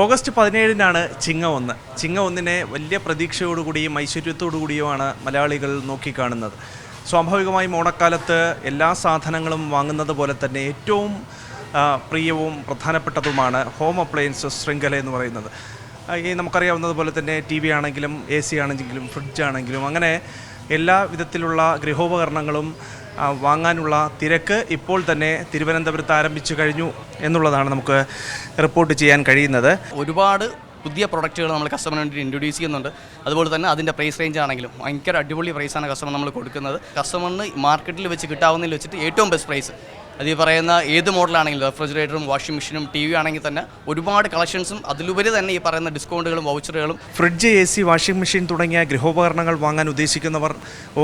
August 17-നാണ് ചിങ്ങ 1. ചിങ്ങ 1-നെ വലിയ പ്രതീക്ഷയോടുകൂടിയും ഐശ്വര്യത്തോടുകൂടിയുമാണ് മലയാളികൾ നോക്കിക്കാണുന്നത്. സ്വാഭാവികമായും ഓണക്കാലത്ത് എല്ലാ സാധനങ്ങളും വാങ്ങുന്നത് പോലെ തന്നെ ഏറ്റവും പ്രിയവും പ്രധാനപ്പെട്ടതുമാണ് ഹോം അപ്ലയൻസസ് ശൃംഖല എന്ന് പറയുന്നത്. നമുക്കറിയാവുന്നതുപോലെ തന്നെ TV ആണെങ്കിലും AC ആണെങ്കിലും ഫ്രിഡ്ജ് ആണെങ്കിലും അങ്ങനെ എല്ലാ വിധത്തിലുള്ള ഗൃഹോപകരണങ്ങളും വാങ്ങാനുള്ള തിരക്ക് ഇപ്പോൾ തന്നെ തിരുവനന്തപുരത്ത് ആരംഭിച്ചു കഴിഞ്ഞു എന്നുള്ളതാണ് നമുക്ക് റിപ്പോർട്ട് ചെയ്യാൻ കഴിയുന്നത്. ഒരുപാട് പുതിയ പ്രൊഡക്റ്റുകൾ നമ്മൾ കസ്റ്റമറിന് വേണ്ടി ഇൻട്രൊഡ്യൂസ് ചെയ്യുന്നുണ്ട്. അതുപോലെ തന്നെ അതിൻ്റെ പ്രൈസ് റേഞ്ച് ആണെങ്കിലും ഭയങ്കര അടിപൊളി പ്രൈസാണ് കസ്റ്റമർ നമ്മൾ കൊടുക്കുന്നത്. കസ്റ്റമറിന് മാർക്കറ്റിൽ വെച്ച് കിട്ടാവുന്നതിൽ വെച്ചിട്ട് ഏറ്റവും ബെസ്റ്റ് പ്രൈസ്. അത് ഈ പറയുന്ന ഏത് മോഡലാണെങ്കിലും റെഫ്രിജറേറ്ററും വാഷിംഗ് മെഷീനും TV ആണെങ്കിൽ തന്നെ ഒരുപാട് കളക്ഷൻസും അതിലുപരി തന്നെ ഈ പറയുന്ന ഡിസ്കൗണ്ടുകളും വൗച്ചറുകളും. ഫ്രിഡ്ജ്, AC, വാഷിംഗ് മെഷീൻ തുടങ്ങിയ ഗൃഹോപകരണങ്ങൾ വാങ്ങാൻ ഉദ്ദേശിക്കുന്നവർ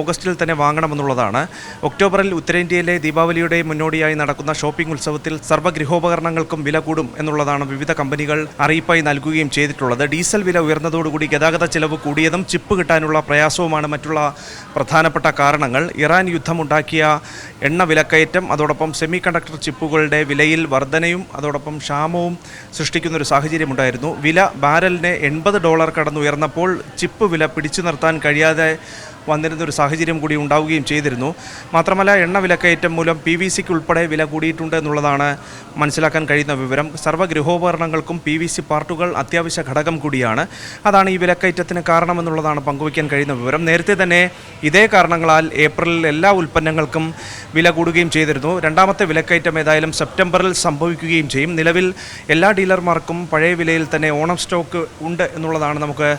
ഓഗസ്റ്റിൽ തന്നെ വാങ്ങണമെന്നുള്ളതാണ്. ഒക്ടോബറിൽ ഉത്തരേന്ത്യയിലെ ദീപാവലിയുടെ മുന്നോടിയായി നടക്കുന്ന ഷോപ്പിംഗ് ഉത്സവത്തിൽ സർവ്വഗൃഹോപകരണങ്ങൾക്കും വില കൂടും എന്നുള്ളതാണ് വിവിധ കമ്പനികൾ അറിയിപ്പായി നൽകുകയും ചെയ്തിട്ടുള്ളത്. ഡീസൽ വില ഉയർന്നതോടുകൂടി ഗതാഗത ചെലവ് കൂടിയതും ചിപ്പ് കിട്ടാനുള്ള പ്രയാസവുമാണ് മറ്റുള്ള പ്രധാനപ്പെട്ട കാരണങ്ങൾ. ഇറാൻ യുദ്ധമുണ്ടാക്കിയ എണ്ണ വിലക്കയറ്റം, അതോടൊപ്പം സെമി കണ്ടക്ടർ ചിപ്പുകളുടെ വിലയിൽ വർധനയും അതോടൊപ്പം ക്ഷാമവും സൃഷ്ടിക്കുന്നൊരു സാഹചര്യമുണ്ടായിരുന്നു. വില ബാരലിന് $80 കടന്നുയർന്നപ്പോൾ ചിപ്പ് വില പിടിച്ചു നിർത്താൻ കഴിയാതെ വന്നിരുന്നൊരു സാഹചര്യം കൂടി ഉണ്ടാവുകയും ചെയ്തിരുന്നു. മാത്രമല്ല എണ്ണ വിലക്കയറ്റം മൂലം PVCക്ക് ഉൾപ്പെടെ വില കൂടിയിട്ടുണ്ട് എന്നുള്ളതാണ് മനസ്സിലാക്കാൻ കഴിയുന്ന വിവരം. സർവ്വഗൃഹോപകരണങ്ങൾക്കും PVC പാർട്ടുകൾ അത്യാവശ്യ ഘടകം കൂടിയാണ്. അതാണ് ഈ വിലക്കയറ്റത്തിന് കാരണമെന്നുള്ളതാണ് പങ്കുവയ്ക്കാൻ കഴിയുന്ന വിവരം. നേരത്തെ തന്നെ ഇതേ കാരണങ്ങളാൽ ഏപ്രിലിൽ എല്ലാ ഉൽപ്പന്നങ്ങൾക്കും വില കൂടുകയും ചെയ്തിരുന്നു. രണ്ടാമത്തെ വിലക്കയറ്റം ഏതായാലും സെപ്റ്റംബറിൽ സംഭവിക്കുകയും ചെയ്യും. നിലവിൽ എല്ലാ ഡീലർമാർക്കും പഴയ വിലയിൽ തന്നെ ഓണം സ്റ്റോക്ക് ഉണ്ട് എന്നുള്ളതാണ് നമുക്ക്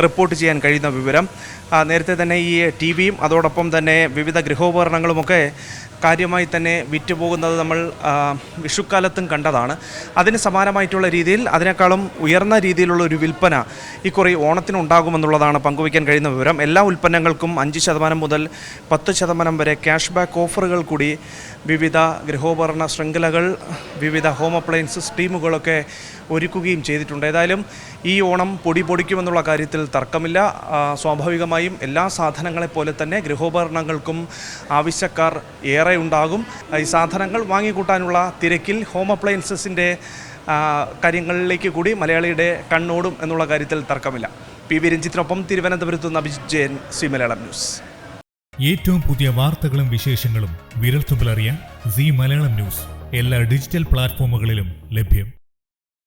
റിപ്പോർട്ട് ചെയ്യാൻ കഴിയുന്ന വിവരം. നേരത്തെ തന്നെ ഈ TVയും അതോടൊപ്പം തന്നെ വിവിധ ഗൃഹോപകരണങ്ങളുമൊക്കെ കാര്യമായി തന്നെ വിറ്റുപോകുന്നത് നമ്മൾ വിഷുക്കാലത്തും കണ്ടതാണ്. അതിന് സമാനമായിട്ടുള്ള രീതിയിൽ അതിനേക്കാളും ഉയർന്ന രീതിയിലുള്ള ഒരു വിൽപ്പന ഇക്കുറി ഓണത്തിനുണ്ടാകുമെന്നുള്ളതാണ് പങ്കുവയ്ക്കാൻ കഴിയുന്ന വിവരം. എല്ലാ ഉൽപ്പന്നങ്ങൾക്കും 5% മുതൽ 10% വരെ ക്യാഷ് ബാക്ക് ഓഫറുകൾ കൂടി വിവിധ ഗൃഹോപകരണ ശൃംഖലകൾ, വിവിധ ഹോം അപ്ലയൻസസ് ടീമുകളൊക്കെ ഒരുക്കുകയും ചെയ്തിട്ടുണ്ട്. ഏതായാലും ഈ ഓണം പൊടിപൊടിക്കുമെന്നുള്ള കാര്യത്തിൽ തർക്കമില്ല. സ്വാഭാവികമായും എല്ലാ സാധനങ്ങളെപ്പോലെ തന്നെ ഗൃഹോപകരണങ്ങൾക്കും ആവശ്യക്കാർ ഏറെ ഉണ്ടാകും. ഈ സാധനങ്ങൾ വാങ്ങിക്കൂട്ടാനുള്ള തിരക്കിൽ ഹോം അപ്ലയൻസസിൻ്റെ കാര്യങ്ങളിലേക്ക് കൂടി മലയാളിയുടെ കണ്ണോടും എന്നുള്ള കാര്യത്തിൽ തർക്കമില്ല. PV രഞ്ജിത്തിനൊപ്പം തിരുവനന്തപുരത്ത് നിന്ന് അഭിജിത്ത് ജയൻ, സി മലയാളം ന്യൂസ്. ഏറ്റവും പുതിയ വാർത്തകളും വിശേഷങ്ങളും വിരൽത്തുമ്പിലറിയാൻ സി മലയാളം ന്യൂസ് എല്ലാ ഡിജിറ്റൽ പ്ലാറ്റ്ഫോമുകളിലും ലഭ്യം.